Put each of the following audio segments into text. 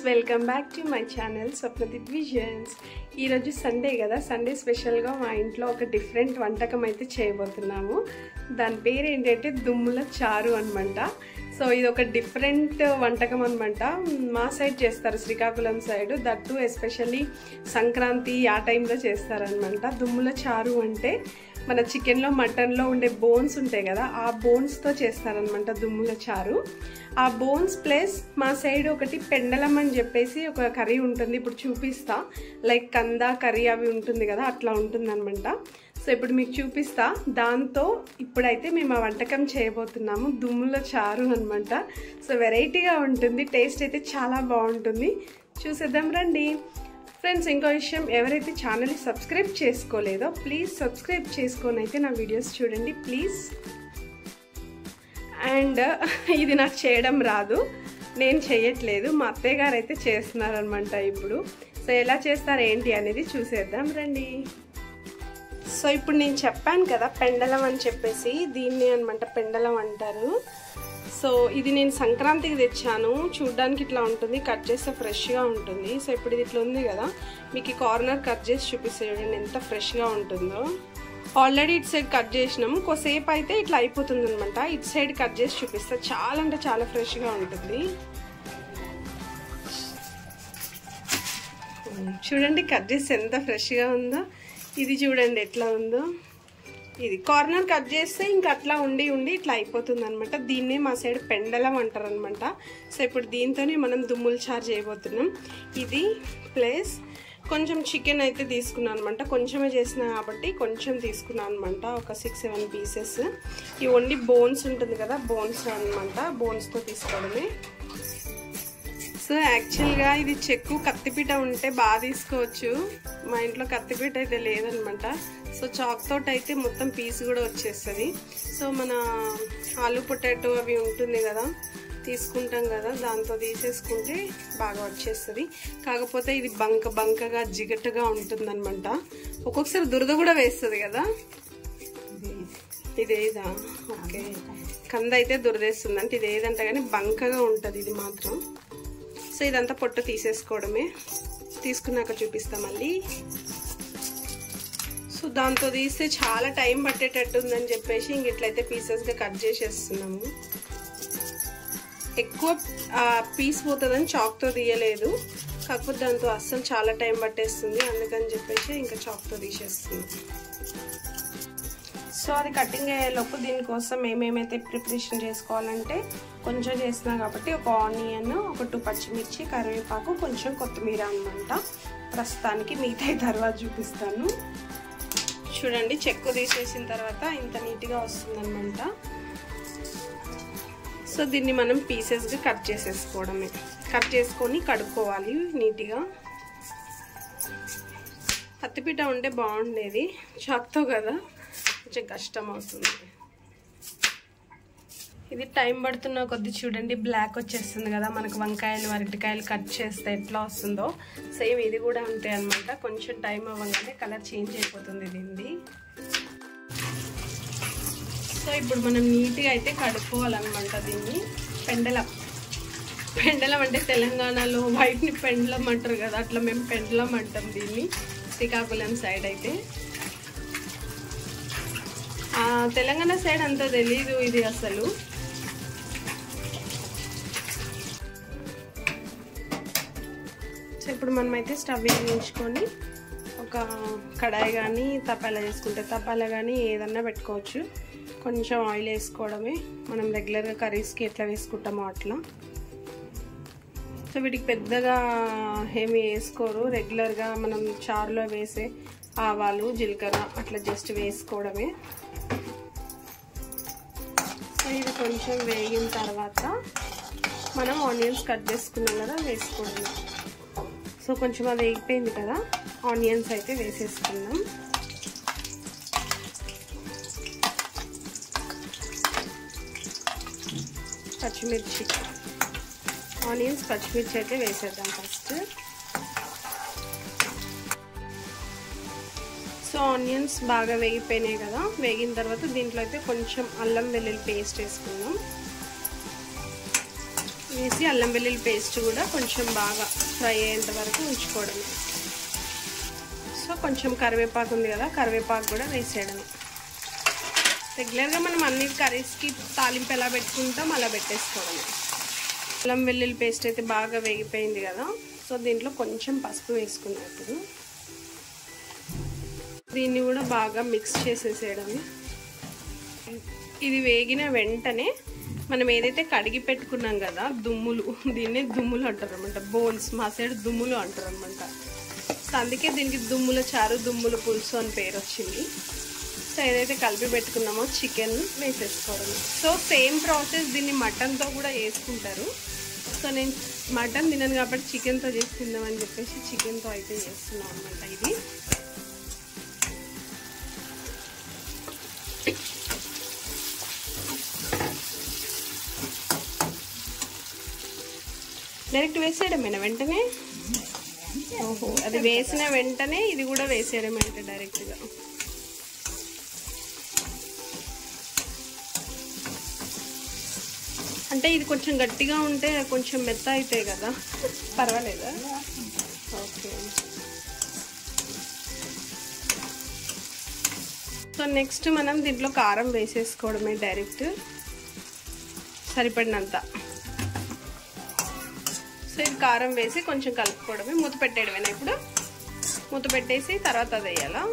Welcome back to my channel Swapnadeep visions. ఈరోజు Sunday కదా, Sunday స్పెషల్గా మా ఇంట్లో ఒక డిఫరెంట్ వంటకం అయితే చేయబోతున్నాము. దాని పేరు ఏంటంటే దుమ్ముల చారు అనమాట. సో ఇది ఒక డిఫరెంట్ వంటకం అనమాట. మా సైడ్ చేస్తారు, Srikakulam side, that especially Sankranti ఆ టైంలో చేస్తారనమాట. దుమ్ముల చారు అంటే మన చికెన్లో మటన్లో ఉండే బోన్స్ ఉంటాయి కదా, ఆ బోన్స్తో చేస్తారనమాట దుమ్ముల చారు. ఆ బోన్స్ ప్లస్ మా సైడ్ ఒకటి పెండలం అని చెప్పేసి ఒక కర్రీ ఉంటుంది, ఇప్పుడు చూపిస్తా. లైక్ కంద కర్రీ అవి ఉంటుంది కదా, అట్లా ఉంటుందన్నమాట. సో ఇప్పుడు మీకు చూపిస్తా. దాంతో ఇప్పుడైతే మేము ఆ వంటకం చేయబోతున్నాము, దుమ్ముల చారు అనమాట. సో వెరైటీగా ఉంటుంది, టేస్ట్ అయితే చాలా బాగుంటుంది. చూసేద్దాం రండి ఫ్రెండ్స్. ఇంకో విషయం, ఎవరైతే ఛానల్ని సబ్స్క్రైబ్ చేసుకోలేదో ప్లీజ్ సబ్స్క్రైబ్ చేసుకొని అయితే నా వీడియోస్ చూడండి ప్లీజ్. అండ్ ఇది నాకు చేయడం రాదు, నేను చేయట్లేదు, మా అత్తయ్య గారు అయితే చేస్తున్నారనమాట ఇప్పుడు. సో ఎలా చేస్తారు ఏంటి అనేది చూసేద్దాం రండి. సో ఇప్పుడు నేను చెప్పాను కదా పెండలం అని చెప్పేసి, దీన్ని అనమాట పెండలం అంటారు. సో ఇది నేను సంక్రాంతికి తెచ్చాను, చూడ్డానికి ఇట్లా ఉంటుంది, కట్ చేస్తే ఫ్రెష్గా ఉంటుంది. సో ఇప్పుడు ఇది ఇట్లా ఉంది కదా, మీకు ఈ కార్నర్ కట్ చేసి చూపిస్తే చూడండి ఎంత ఫ్రెష్గా ఉంటుందో. ఆల్రెడీ ఇటు సైడ్ కట్ చేసినాము, కొద్దిసేపు అయితే ఇట్లా అయిపోతుంది అనమాట. ఇటు సైడ్ కట్ చేసి చూపిస్తే చాలా అంటే చాలా ఫ్రెష్గా ఉంటుంది. చూడండి కట్ చేస్తే ఎంత ఫ్రెష్గా ఉందో. ఇది చూడండి ఎట్లా ఉందో. ఇది కార్నర్ కట్ చేస్తే ఇంకా అట్లా ఉండి ఇట్లా అయిపోతుంది అనమాట. దీన్నే మా సైడ్ పెండలం అంటారు అనమాట. సో ఇప్పుడు దీంతోనే మనం దుమ్ముల చారు చేయబోతున్నాం. ఇది ప్లస్ కొంచెం చికెన్ అయితే తీసుకున్నాను అనమాట, కొంచెమే చేసిన కాబట్టి కొంచెం తీసుకున్నాను అనమాట, ఒక 6-7 పీసెస్. ఈ ఓన్లీ బోన్స్ ఉంటుంది కదా, బోన్స్ అనమాట, బోన్స్తో తీసుకోవడమే. సో యాక్చువల్గా ఇది చెక్కు కత్తిపీట ఉంటే బాగా తీసుకోవచ్చు, మా ఇంట్లో కత్తిపీట అయితే లేదనమాట. సో చాక్ తోటి అయితే మొత్తం పీస్ కూడా వచ్చేస్తుంది. సో మన ఆలు పొటాటో అవి ఉంటుంది కదా, తీసుకుంటాం కదా, దాంతో తీసేసుకుంటే బాగా వచ్చేస్తుంది. కాకపోతే ఇది బంకగా జిగట్టుగా ఉంటుందన్నమాట. ఒక్కొక్కసారి దురద కూడా వేస్తుంది కదా. ఇదేదా ఓకే, కంద అయితే దురదేస్తుంది అంటే ఇది ఏదంటే కానీ బంకగా ఉంటుంది ఇది మాత్రం. సో ఇదంతా పొట్టు తీసేసుకోవడమే, తీసుకున్నాక చూపిస్తాం మళ్ళీ. సో దాంతో తీస్తే చాలా టైం పట్టేటట్టు ఉందని చెప్పేసి ఇంక ఇట్లయితే పీసెస్గా కట్ చేసేస్తున్నాము. ఎక్కువ పీస్ పోతుందని చాక్తో తీయలేదు, కాకపోతే దాంతో అస్సలు చాలా టైం పట్టేస్తుంది, అందుకని చెప్పేసి ఇంకా చాక్తో తీసేస్తుంది. సో అది కటింగ్ అయ్యేలోపు దీనికోసం ఏమేమైతే ప్రిపరేషన్ చేసుకోవాలంటే, కొంచెం చేసినా కాబట్టి ఒక ఆనియన్, ఒక 2 పచ్చిమిర్చి, కరివేపాకు, కొంచెం కొత్తిమీర అనమాట. ప్రస్తుతానికి మిగతా తర్వాత చూపిస్తాను. చూడండి చెక్కు తీసేసిన తర్వాత ఇంత నీట్గా వస్తుందన్నమాట. సో దీన్ని మనం పీసెస్గా కట్ చేసేసుకోవడమే, కట్ చేసుకొని కడుక్కోవాలి నీట్గా. కత్తిపీట ఉంటే బాగుండేది, చాక్తో కదా కొంచెం కష్టం అవుతుంది. ఇది టైం పడుతున్న కొద్ది చూడండి బ్లాక్ వచ్చేస్తుంది కదా, మనకు వంకాయలు అరటికాయలు కట్ చేస్తే ఎట్లా వస్తుందో సేమ్ ఇది కూడా అంతే అనమాట. కొంచెం టైం అవ్వగానే కలర్ చేంజ్ అయిపోతుంది దీనిది. సో ఇప్పుడు మనం నీట్గా అయితే కడుక్కోవాలన్నమాట దీన్ని. పెండలం అంటే తెలంగాణలో వైట్ని పెండలం అంటారు కదా, అట్లా మేము పెండలం అంటాం దీన్ని శ్రీకాకుళం సైడ్ అయితే. తెలంగాణ సైడ్ అంతా తెలీదు ఇది అసలు. సో ఇప్పుడు మనమైతే స్టవ్ వేయించుకొని ఒక కడాయి కానీ తపాలా చేసుకుంటే తపాలా కానీ ఏదన్నా పెట్టుకోవచ్చు. కొంచెం ఆయిల్ వేసుకోవడమే, మనం రెగ్యులర్గా కర్రీస్కి ఎట్లా వేసుకుంటామో అట్లా. సో వీటికి పెద్దగా ఏమి వేసుకోరు, రెగ్యులర్గా మనం చారులో వేసే ఆవాలు జీలకర్ర అట్లా జస్ట్ వేసుకోవడమే. సో ఇది కొంచెం వేగిన తర్వాత మనం ఆనియన్స్ కట్ చేసుకున్నాం కదా వేసుకోవడమే. సో కొంచెం అది వేగిపోయింది కదా, ఆనియన్స్ అయితే వేసేసుకున్నాం. పచ్చిమిర్చి, ఆనియన్స్ పచ్చిమిర్చి అయితే వేసేద్దాం ఫస్ట్. సో ఆనియన్స్ బాగా వేగిపోయినాయి కదా, వేగిన తర్వాత దీంట్లో అయితే కొంచెం అల్లం వెల్లుల్లి పేస్ట్ వేసుకుందాం. వేసి అల్లం వెల్లుల్లి పేస్ట్ కూడా కొంచెం బాగా ఫ్రై అయ్యేంత వరకు ఉంచుకోవడమే. సో కొంచెం కరివేపాకు ఉంది కదా, కరివేపాకు కూడా వేసేయడమే. రెగ్యులర్గా మనం అన్ని కర్రీస్కి తాలింపు ఎలా పెట్టుకుంటాం అలా పెట్టేసుకోవడమే. అల్లం వెల్లుల్లి పేస్ట్ అయితే బాగా వేగిపోయింది కదా. సో దీంట్లో కొంచెం పసుపు వేసుకున్నాం. ఇప్పుడు దీన్ని కూడా బాగా మిక్స్ చేసేసేయడమే. ఇది వేగిన వెంటనే మనం ఏదైతే కడిగి పెట్టుకున్నాం కదా దుమ్ములు, దీన్నే దుమ్ములు అంటారు అనమాట. బోన్స్ మా సైడ్ దుమ్ములు అంటారు అనమాట. సో అందుకే దీనికి దుమ్ముల చారు, దుమ్ముల పులుసు అని పేరు వచ్చింది. సో ఏదైతే కలిపి పెట్టుకున్నామో చికెన్ వేసేసుకోవడం. సో సేమ్ ప్రాసెస్ దీన్ని మటన్తో కూడా వేసుకుంటారు. సో నేను మటన్ తినను కాబట్టి చికెన్తో చేసి తిందామని చెప్పేసి చికెన్తో అయితే చేస్తున్నాం అనమాట. ఇది డైరెక్ట్ వేసేయడమేనా వెంటనే? ఓహో, అది వేసిన వెంటనే ఇది కూడా వేసేయడమే అంటే డైరెక్ట్గా. అంటే ఇది కొంచెం గట్టిగా ఉంటే కొంచెం మెత్త అవుతాయి కదా, పర్వాలేదా? ఓకే. సో నెక్స్ట్ మనం దీంట్లో కారం వేసేసుకోవడమే డైరెక్ట్, సరిపడినంత. సో ఇది కారం వేసి కొంచెం కలుపుకోవడమే, మూత పెట్టేయడమేనా? ఇప్పుడు మూత పెట్టేసి తర్వాత అది వేయాలా?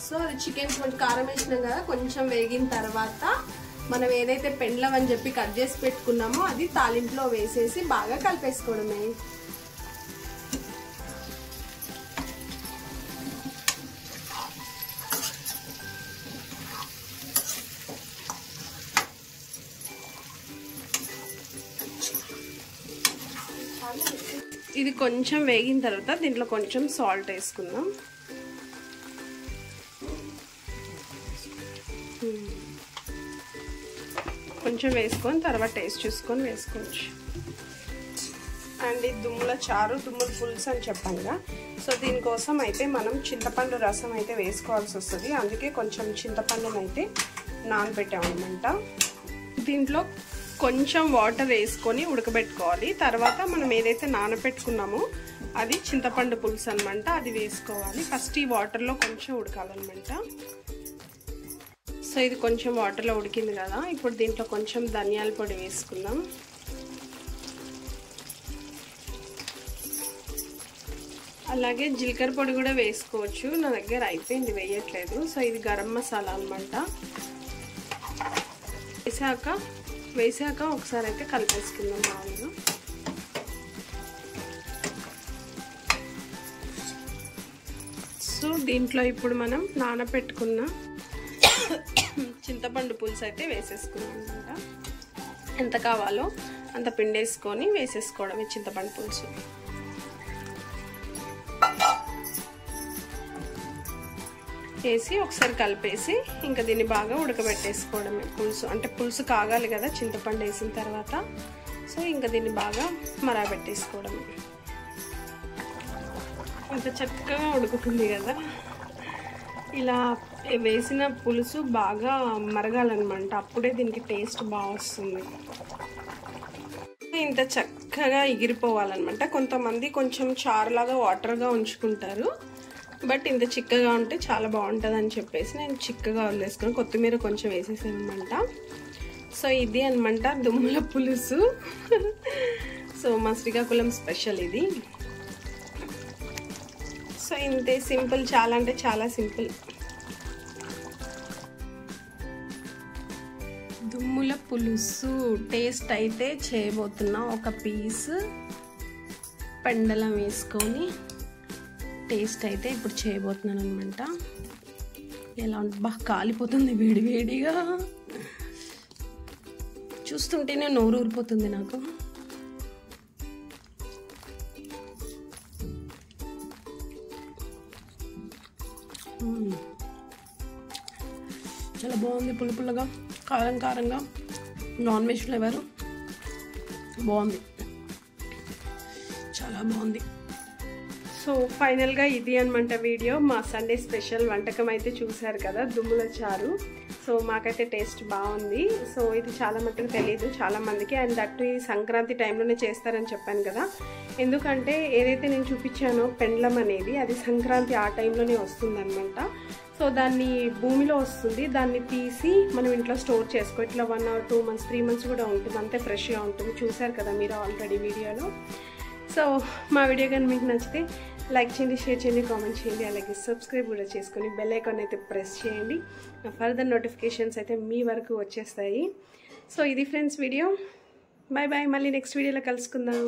సో అది చికెన్ కొంచెం కారం వేసినాం కదా, కొంచెం వేగిన తర్వాత మనం ఏదైతే పెండ్లం అని చెప్పి కట్ చేసి పెట్టుకున్నామో అది తాలింపులో వేసేసి బాగా కలిపేసుకోవడమే. ఇది కొంచెం వేగిన తర్వాత దీంట్లో కొంచెం సాల్ట్ వేసుకుందాం. కొంచెం వేసుకొని తర్వాత టేస్ట్ చూసుకొని వేసుకోవచ్చు. అండ్ ఇది దుమ్ముల చారు, దుమ్ముల పులుసు అని చెప్పంగా. సో దీనికోసం అయితే మనం చింతపండు రసం అయితే వేసుకోవాల్సి వస్తుంది. అందుకే కొంచెం చింతపండుని అయితే నానబెట్టామన్నమాట. దీంట్లో కొంచెం వాటర్ వేసుకొని ఉడకబెట్టుకోవాలి. తర్వాత మనం ఏదైతే నానబెట్టుకున్నామో అది చింతపండు పులుసు అనమాట, అది వేసుకోవాలి. ఫస్ట్ ఈ వాటర్లో కొంచెం ఉడకాలన్నమాట. సో ఇది కొంచెం వాటర్లో ఉడికింది కదా, ఇప్పుడు దీంట్లో కొంచెం ధనియాల పొడి వేసుకుందాం. అలాగే జీలకర్ర పొడి కూడా వేసుకోవచ్చు, నా దగ్గర అయిపోయింది వేయట్లేదు. సో ఇది గరం మసాలా అనమాట. వేసాక ఒకసారి అయితే కలిపేసుకుందాం మామూలుగా. సో దీంట్లో ఇప్పుడు మనం నానబెట్టుకున్న చింతపండు పులుసు అయితే వేసేసుకున్నాం అనమాట. ఎంత కావాలో అంత పిండేసుకొని వేసేసుకోవడమే చింతపండు పులుసు. వేసి ఒకసారి కలిపేసి ఇంకా దీన్ని బాగా ఉడకబెట్టేసుకోవడమే. పులుసు అంటే పులుసు కాగాలి కదా చింతపండు వేసిన తర్వాత. సో ఇంకా దీన్ని బాగా మరగబెట్టేసుకోవడమే. ఇంత చక్కగా ఉడుకుతుంది కదా. ఇలా వేసిన పులుసు బాగా మరగాలన్నమాట, అప్పుడే దీనికి టేస్ట్ బాగా వస్తుంది. ఇంత చక్కగా ఎగిరిపోవాలన్నమాట. కొంతమంది కొంచెం చారులాగా వాటర్గా ఉంచుకుంటారు, బట్ ఇంత చిక్కగా ఉంటే చాలా బాగుంటుంది అని చెప్పేసి నేను చిక్కగా వదిలేసుకొని కొత్తిమీర కొంచెం వేసేసాను అనమాట. సో ఇది అనమాట దుమ్ముల పులుసు. సో మా శ్రీకాకుళం స్పెషల్ ఇది. సో ఇంతే సింపుల్, చాలా అంటే చాలా సింపుల్. దుమ్ముల పులుసు టేస్ట్ అయితే చేయబోతున్నా. ఒక పీస్ పెండలం వేసుకొని టేస్ట్ అయితే ఇప్పుడు చేయబోతున్నాను అనమాట. ఎలా బాగా కాలిపోతుంది వేడివేడిగా, చూస్తుంటేనే నోరు ఊరిపోతుంది నాకు. చాలా బాగుంది, పుల్ల పుల్లగా, కారం కారంగా, నాన్ వెజ్ ఫ్లేవర్ బాగుంది, చాలా బాగుంది. సో ఫైనల్గా ఇది అనమాట వీడియో. మా సండే స్పెషల్ వంటకం అయితే చూశారు కదా, దుమ్ముల చారు. సో మాకైతే టేస్ట్ బాగుంది. సో ఇది చాలా మట్టుకు తెలియదు చాలామందికి, అండ్ దట్టు ఈ సంక్రాంతి టైంలోనే చేస్తారని చెప్పాను కదా. ఎందుకంటే ఏదైతే నేను చూపించానో పెండ్లం అనేది, అది సంక్రాంతి ఆ టైంలోనే వస్తుందన్నమాట. సో దాన్ని భూమిలో వస్తుంది, దాన్ని తీసి మనం ఇంట్లో స్టోర్ చేసుకో, ఇట్లా 1 or 2 months 3 months కూడా ఉంటుంది, అంతే ఫ్రెష్గా ఉంటుంది. చూశారు కదా మీరు ఆల్రెడీ వీడియోలో. సో మా వీడియో కానీ మీకు నచ్చితే లైక్ చేయండి, షేర్ చేయండి, కామెంట్ చేయండి, అలాగే సబ్స్క్రైబ్ కూడా చేసుకొని బెల్ ఐకాన్ అయితే ప్రెస్ చేయండి. నా ఫర్దర్ నోటిఫికేషన్స్ అయితే మీ వరకు వచ్చేస్తాయి. సో ఇది ఫ్రెండ్స్ వీడియో. బాయ్ బాయ్, మళ్ళీ నెక్స్ట్ వీడియోలో కలుసుకుందాం.